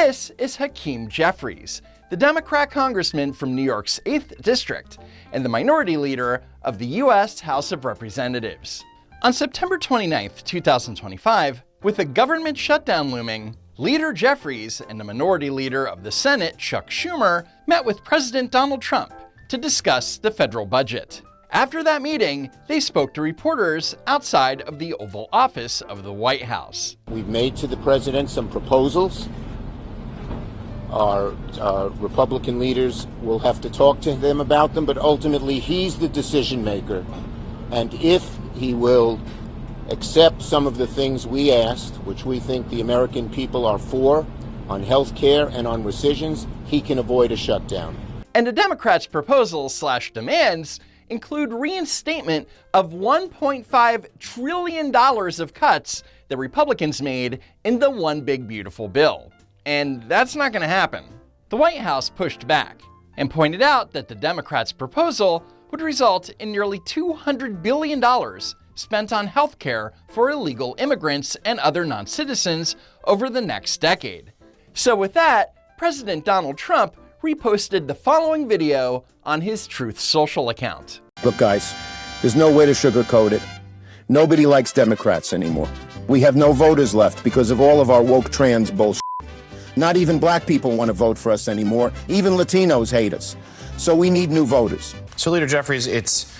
This is Hakeem Jeffries, the Democrat congressman from New York's 8th District and the minority leader of the U.S. House of Representatives. On September 29, 2025, with a government shutdown looming, Leader Jeffries and the minority leader of the Senate, Chuck Schumer, met with President Donald Trump to discuss the federal budget. After that meeting, they spoke to reporters outside of the Oval Office of the White House. We've made to the president some proposals. Our Republican leaders will have to talk to them about them, but ultimately he's the decision maker. And if he will accept some of the things we asked, which we think the American people are for, on health care and on rescissions, he can avoid a shutdown. And the Democrats' proposals/demands include reinstatement of $1.5 trillion of cuts that Republicans made in the One Big Beautiful Bill. And that's not going to happen. The White House pushed back and pointed out that the Democrats' proposal would result in nearly $200 billion spent on health care for illegal immigrants and other non-citizens over the next decade. So with that, President Donald Trump reposted the following video on his Truth Social account. Look, guys, there's no way to sugarcoat it. Nobody likes Democrats anymore. We have no voters left because of all of our woke trans bullshit. Not even black people want to vote for us anymore. Even Latinos hate us. So we need new voters. So, Leader Jeffries, it's,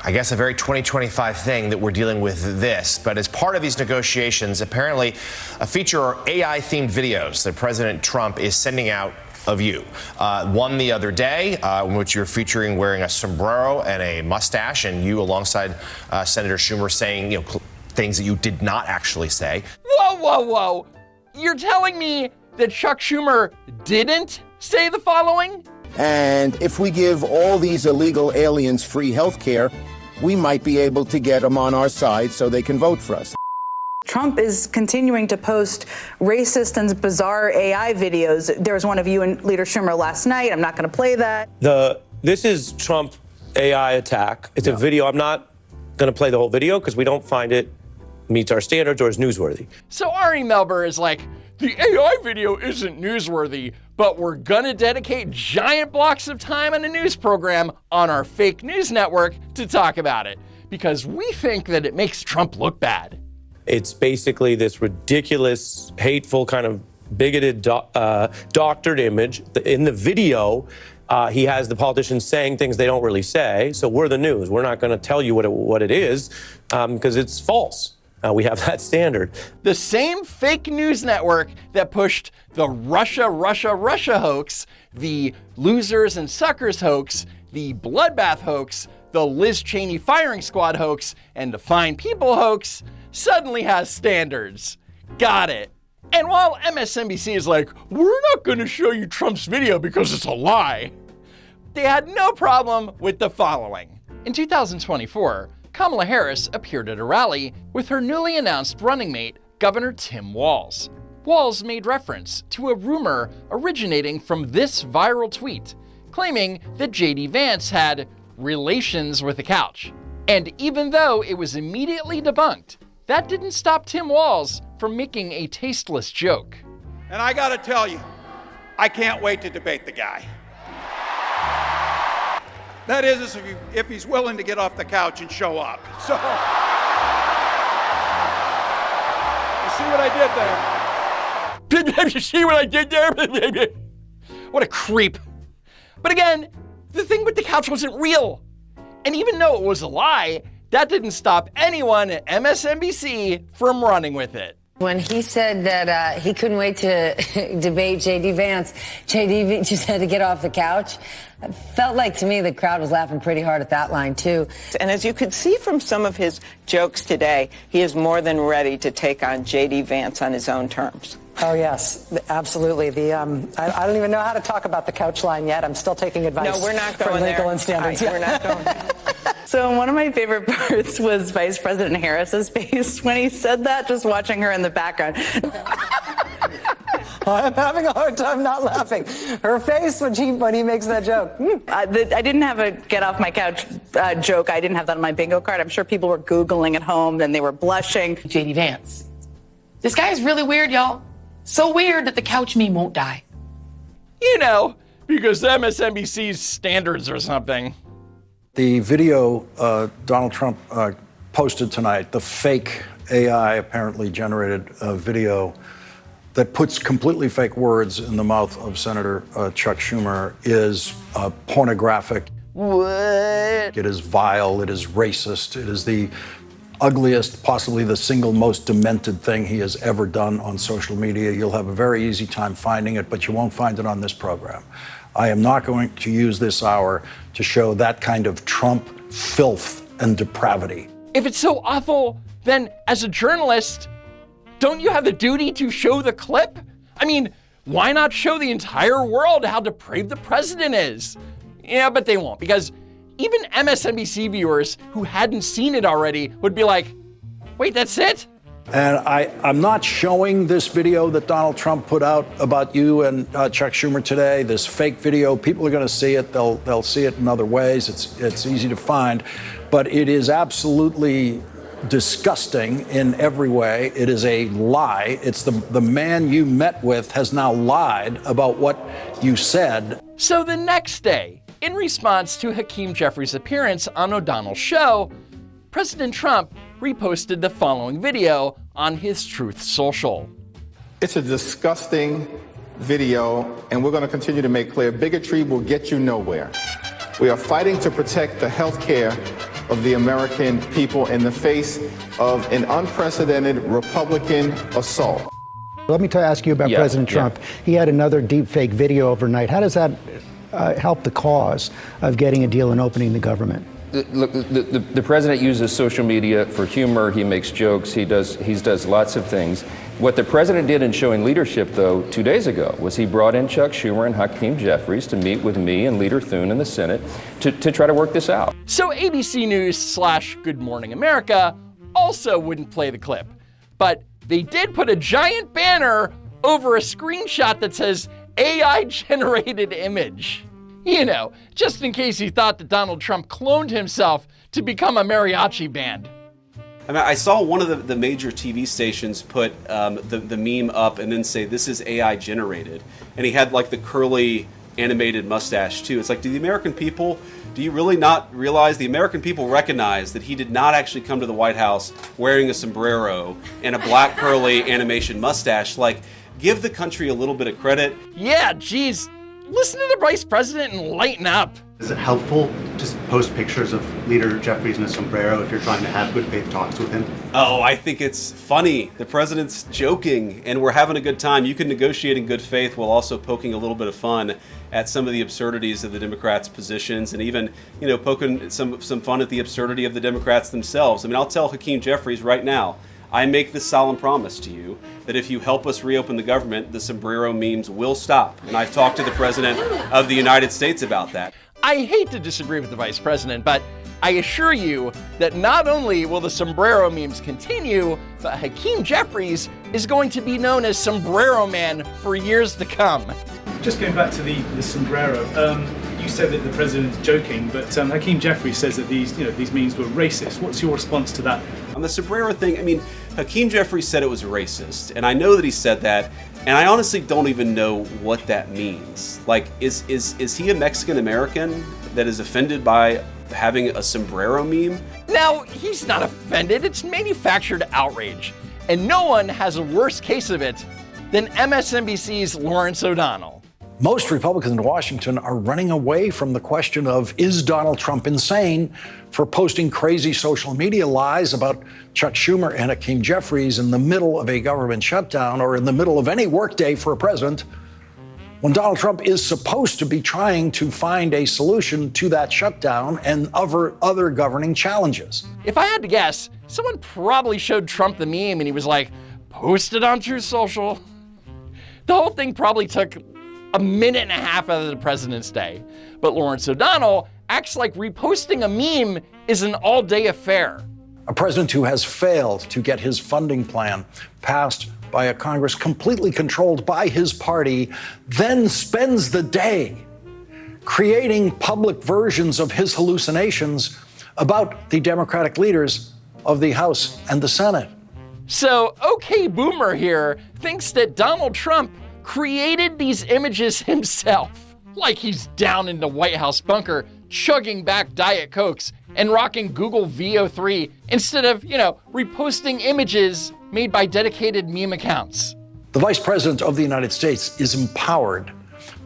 I guess, a very 2025 thing that we're dealing with this. But as part of these negotiations, apparently a feature AI-themed videos that President Trump is sending out of you. One the other day, in which you're featuring wearing a sombrero and a mustache, and you alongside Senator Schumer saying, things that you did not actually say. Whoa, whoa, whoa. You're telling me that Chuck Schumer didn't say the following? And if we give all these illegal aliens free health care, we might be able to get them on our side so they can vote for us. Trump is continuing to post racist and bizarre AI videos. There was one of you and Leader Schumer last night. I'm not going to play that. This is Trump AI attack. It's a video. I'm not going to play the whole video because we don't find it meets our standards or is newsworthy. So Ari Melber is like, the AI video isn't newsworthy, but we're going to dedicate giant blocks of time on a news program on our fake news network to talk about it because we think that it makes Trump look bad. It's basically this ridiculous, hateful, kind of bigoted, doctored image. In the video, he has the politicians saying things they don't really say. So we're the news. We're not going to tell you what it is because it's false. We have that standard. The same fake news network that pushed the Russia hoax, the losers and suckers hoax, the bloodbath hoax, the Liz Cheney firing squad hoax, and the Fine People hoax suddenly has standards. Got it. And while MSNBC is like, we're not going to show you Trump's video because it's a lie, they had no problem with the following. In 2024, Kamala Harris appeared at a rally with her newly announced running mate, Governor Tim Walz. Walz made reference to a rumor originating from this viral tweet, claiming that J.D. Vance had relations with a couch. And even though it was immediately debunked, that didn't stop Tim Walz from making a tasteless joke. And I gotta tell you, I can't wait to debate the guy. That is, if he's willing to get off the couch and show up. So, you see what I did there? You see what I did there? What a creep. But again, the thing with the couch wasn't real. And even though it was a lie, that didn't stop anyone at MSNBC from running with it. When he said that he couldn't wait to debate J.D. Vance, J.D. just had to get off the couch. It felt like to me the crowd was laughing pretty hard at that line, too. And as you could see from some of his jokes today, he is more than ready to take on J.D. Vance on his own terms. Oh, yes, absolutely. I don't even know how to talk about the couch line yet. I'm still taking advice. No, we're not going from there. legal and standards. We're not going there. So one of my favorite parts was Vice President Harris's face when he said that, just watching her in the background. I'm having a hard time not laughing. Her face when he makes that joke. I didn't have a get off my couch joke. I didn't have that on my bingo card. I'm sure people were Googling at home and they were blushing. J.D. Vance. This guy is really weird, y'all. So weird that the couch meme won't die. You know, because MSNBC's standards or something. The video Donald Trump posted tonight, the fake AI apparently generated video that puts completely fake words in the mouth of Senator Chuck Schumer, is pornographic. What? It is vile, it is racist, it is the ugliest, possibly the single most demented thing he has ever done on social media. You'll have a very easy time finding it, but you won't find it on this program. I am not going to use this hour to show that kind of Trump filth and depravity. If it's so awful, then as a journalist, don't you have the duty to show the clip? I mean, why not show the entire world how depraved the president is? Yeah, but they won't, because even MSNBC viewers who hadn't seen it already would be like, wait, that's it? And I'm not showing this video that Donald Trump put out about you and Chuck Schumer today, this fake video. People are going to see it. They'll see it in other ways. It's easy to find. But it is absolutely disgusting in every way. It is a lie. It's the man you met with has now lied about what you said. So the next day, in response to Hakeem Jeffries' appearance on O'Donnell's show, President Trump reposted the following video on his Truth Social. It's a disgusting video, and we're going to continue to make clear bigotry will get you nowhere. We are fighting to protect the health care of the American people in the face of an unprecedented Republican assault. Let me ask you about President Trump. He had another deep fake video overnight. How does that help the cause of getting a deal and opening the government? Look, the president uses social media for humor. He makes jokes. He does lots of things. What the president did in showing leadership, though, 2 days ago, was he brought in Chuck Schumer and Hakeem Jeffries to meet with me and Leader Thune in the Senate to try to work this out. So ABC News / Good Morning America also wouldn't play the clip, but they did put a giant banner over a screenshot that says AI-generated image. You know, just in case you thought that Donald Trump cloned himself to become a mariachi band. I mean, I saw one of the major TV stations put the meme up and then say, this is AI generated. And he had like the curly animated mustache too. It's like, do you really not realize the American people recognize that he did not actually come to the White House wearing a sombrero and a black curly animation mustache? Like, give the country a little bit of credit. Yeah, geez. Listen to the vice president and lighten up. Is it helpful to post pictures of Leader Jeffries in a sombrero if you're trying to have good faith talks with him? Oh, I think it's funny. The president's joking and we're having a good time. You can negotiate in good faith while also poking a little bit of fun at some of the absurdities of the Democrats' positions and even, you know, poking some fun at the absurdity of the Democrats themselves. I mean, I'll tell Hakeem Jeffries right now, I make this solemn promise to you that if you help us reopen the government, the sombrero memes will stop. And I've talked to the President of the United States about that. I hate to disagree with the Vice President, but I assure you that not only will the sombrero memes continue, but Hakeem Jeffries is going to be known as Sombrero Man for years to come. Just going back to the sombrero, you said that the president's joking, but Hakeem Jeffries says that these memes were racist. What's your response to that? On the sombrero thing, I mean, Hakeem Jeffries said it was racist, and I know that he said that, and I honestly don't even know what that means. Like, is he a Mexican American that is offended by having a sombrero meme? Now, he's not offended. It's manufactured outrage, and no one has a worse case of it than MSNBC's Lawrence O'Donnell. Most Republicans in Washington are running away from the question of, is Donald Trump insane for posting crazy social media lies about Chuck Schumer and Hakeem Jeffries in the middle of a government shutdown or in the middle of any workday for a president, when Donald Trump is supposed to be trying to find a solution to that shutdown and other governing challenges. If I had to guess, someone probably showed Trump the meme and he was like, post it on Truth Social. The whole thing probably took a minute and a half out of the president's day. But Lawrence O'Donnell acts like reposting a meme is an all-day affair. A president who has failed to get his funding plan passed by a Congress completely controlled by his party, then spends the day creating public versions of his hallucinations about the Democratic leaders of the House and the Senate. So, OK Boomer here thinks that Donald Trump created these images himself, like he's down in the White House bunker chugging back Diet Cokes and rocking Google VO3 instead of, reposting images made by dedicated meme accounts. The Vice President of the United States is empowered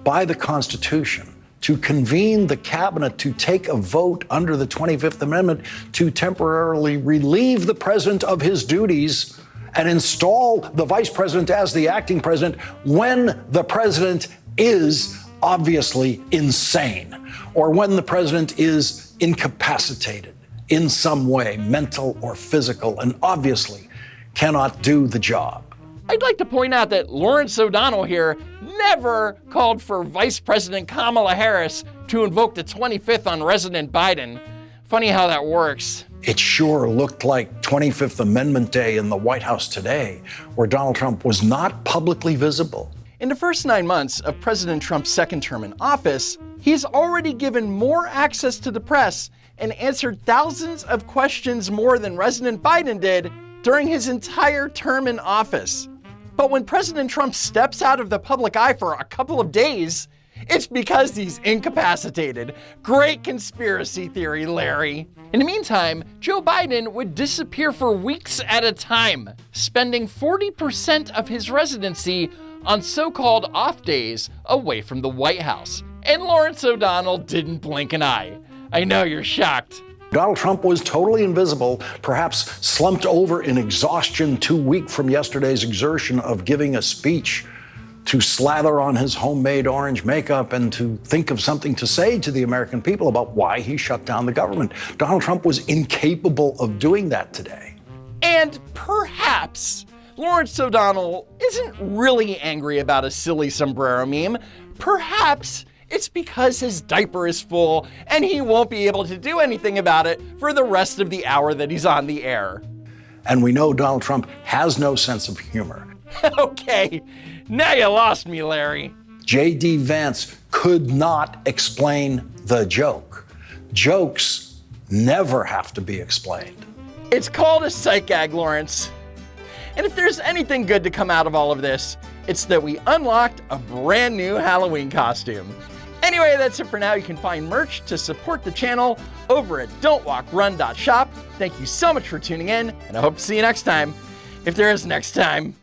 by the Constitution to convene the cabinet to take a vote under the 25th Amendment to temporarily relieve the president of his duties and install the vice president as the acting president when the president is obviously insane or when the president is incapacitated in some way, mental or physical, and obviously cannot do the job. I'd like to point out that Lawrence O'Donnell here never called for Vice President Kamala Harris to invoke the 25th on President Biden. Funny how that works. It sure looked like 25th Amendment Day in the White House today, where Donald Trump was not publicly visible. In the first 9 months of President Trump's second term in office, he's already given more access to the press and answered thousands of questions more than President Biden did during his entire term in office. But when President Trump steps out of the public eye for a couple of days, it's because he's incapacitated. Great conspiracy theory, Larry. In the meantime, Joe Biden would disappear for weeks at a time, spending 40% of his residency on so-called off days away from the White House. And Lawrence O'Donnell didn't blink an eye. I know you're shocked. Donald Trump was totally invisible, perhaps slumped over in exhaustion too weak from yesterday's exertion of giving a speech, to slather on his homemade orange makeup and to think of something to say to the American people about why he shut down the government. Donald Trump was incapable of doing that today. And perhaps Lawrence O'Donnell isn't really angry about a silly sombrero meme. Perhaps it's because his diaper is full and he won't be able to do anything about it for the rest of the hour that he's on the air. And we know Donald Trump has no sense of humor. Okay, now you lost me, Larry. J.D. Vance could not explain the joke. Jokes never have to be explained. It's called a sight gag, Lawrence. And if there's anything good to come out of all of this, it's that we unlocked a brand new Halloween costume. Anyway, that's it for now. You can find merch to support the channel over at don'twalkrun.shop. Thank you so much for tuning in, and I hope to see you next time, if there is next time.